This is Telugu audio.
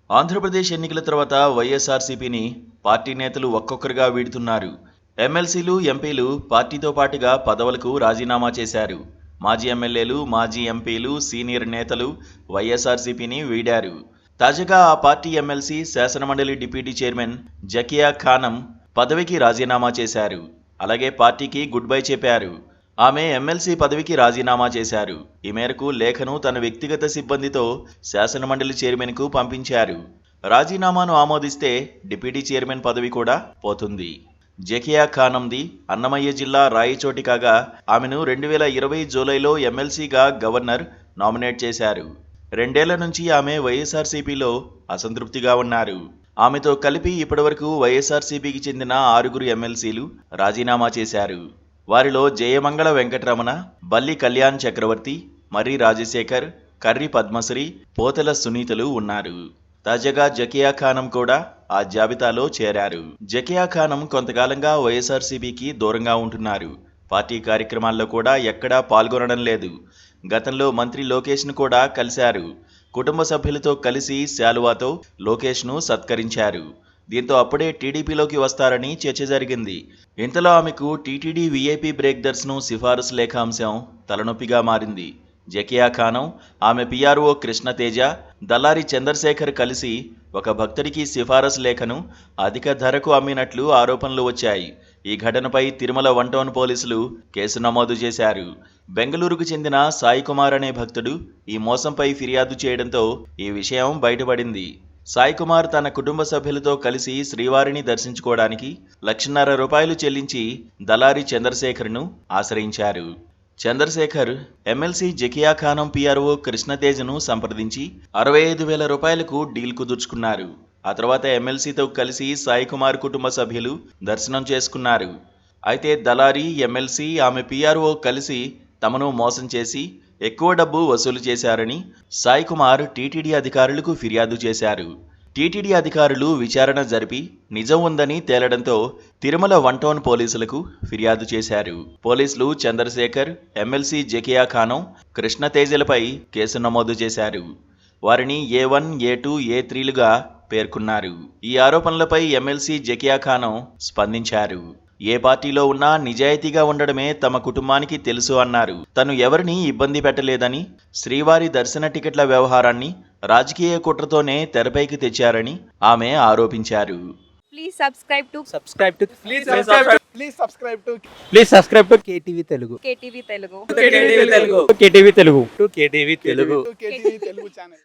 ఆంధ్రప్రదేశ్ ఎన్నికల తర్వాత వైఎస్ఆర్సీపీని పార్టీ నేతలు ఒక్కొక్కరుగా వీడుతున్నారు. ఎమ్మెల్సీలు, ఎంపీలు పార్టీతో పాటుగా పదవులకు రాజీనామా చేశారు. మాజీ ఎమ్మెల్యేలు, మాజీ ఎంపీలు, సీనియర్ నేతలు వైఎస్ఆర్సీపీని వీడారు. తాజాగా ఆ పార్టీ ఎమ్మెల్సీ, శాసనమండలి డిప్యూటీ చైర్మన్ జకియా ఖానం పదవికి రాజీనామా చేశారు. అలాగే పార్టీకి గుడ్ బై చెప్పారు. ఆమె ఎమ్మెల్సీ పదవికి రాజీనామా చేశారు. ఈ మేరకు లేఖను తన వ్యక్తిగత సిబ్బందితో శాసనమండలి చైర్మన్కు పంపించారు. రాజీనామాను ఆమోదిస్తే డిప్యూటీ చైర్మన్ పదవి కూడా పోతుంది. జకియా ఖానంది అన్నమయ్య జిల్లా రాయచోటి కాగా ఆమెను 2020 జూలైలో ఎమ్మెల్సీగా గవర్నర్ నామినేట్ చేశారు. 2 ఏళ్ల నుంచి ఆమె వైఎస్ఆర్సీపీలో అసంతృప్తిగా ఉన్నారు. ఆమెతో కలిపి ఇప్పటివరకు వైఎస్ఆర్సీపీకి చెందిన 6 ఎమ్మెల్సీలు రాజీనామా చేశారు. వారిలో జయమంగళ వెంకటరమణ, బల్లి కళ్యాణ్ చక్రవర్తి, మర్రి రాజశేఖర్, కర్రి పద్మశ్రీ, పోతెల సునీతలు ఉన్నారు. తాజాగా జకియా ఖానం కూడా ఆ జాబితాలో చేరారు. జకియా ఖానం కొంతకాలంగా వైఎస్ఆర్సీపీకి దూరంగా ఉంటున్నారు. పార్టీ కార్యక్రమాల్లో కూడా ఎక్కడా పాల్గొనడం లేదు. గతంలో మంత్రి లోకేష్ను కూడా కలిశారు. కుటుంబ సభ్యులతో కలిసి శాలువాతో లోకేష్ను సత్కరించారు. దీంతో అప్పుడే టీడీపీలోకి వస్తారని చర్చ జరిగింది. ఇంతలో ఆమెకు టీటీడీ వీఐపీ బ్రేక్ దర్శనం సిఫారసు లేఖ అంశం తలనొప్పిగా మారింది. జకియా ఖానం, ఆమె పీఆర్ఓ కృష్ణతేజ, దళారి చంద్రశేఖర్ కలిసి ఒక భక్తుడికి సిఫారసు లేఖను అధిక ధరకు అమ్మినట్లు ఆరోపణలు వచ్చాయి. ఈ ఘటనపై తిరుమల 1 టౌన్ పోలీసులు కేసు నమోదు చేశారు. బెంగళూరుకు చెందిన సాయి కుమార్ అనే భక్తుడు ఈ మోసంపై ఫిర్యాదు చేయడంతో ఈ విషయం బయటపడింది. సాయి కుమార్ తన కుటుంబ సభ్యులతో కలిసి శ్రీవారిని దర్శించుకోవడానికి ₹1,50,000 చెల్లించి దళారి చంద్రశేఖర్ను ఆశ్రయించారు. చంద్రశేఖర్ ఎమ్మెల్సీ జకియా ఖానం పీఆర్ఓ కృష్ణతేజను సంప్రదించి ₹65,000 డీల్ కుదుర్చుకున్నారు. ఆ తర్వాత ఎమ్మెల్సీతో కలిసి సాయి కుమార్ కుటుంబ సభ్యులు దర్శనం చేసుకున్నారు. అయితే దళారి, ఎమ్మెల్సీ, ఆమె పీఆర్ఓ కలిసి తమను మోసం చేసి ఎక్కువ డబ్బు వసూలు చేశారని సాయి కుమార్ టీటీడీ అధికారులకు ఫిర్యాదు చేశారు. టీటీడీ అధికారులు విచారణ జరిపి నిజం ఉందని తేలడంతో తిరుమల 1 టౌన్ పోలీసులకు ఫిర్యాదు చేశారు. పోలీసులు చంద్రశేఖర్, ఎమ్మెల్సీ జకియా ఖానం, కృష్ణతేజలపై కేసు నమోదు చేశారు. వారిని A1, A2, A3లుగా పేర్కొన్నారు. ఈ ఆరోపణలపై ఎమ్మెల్సీ జకియా ఖానం స్పందించారు. ఏ పార్టీలో ఉన్నా నిజాయితీగా ఉండడమే తమ కుటుంబానికి తెలుసు అన్నారు. తను ఎవరిని ఇబ్బంది పెట్టలేదని, శ్రీవారి దర్శన టికెట్ల వ్యవహారాన్ని రాజకీయ కుట్రతోనే తెరపైకి తెచ్చారని ఆమె ఆరోపించారు. Please subscribe to KTV Telugu. KTV Telugu. KTV Telugu. KTV Telugu channel.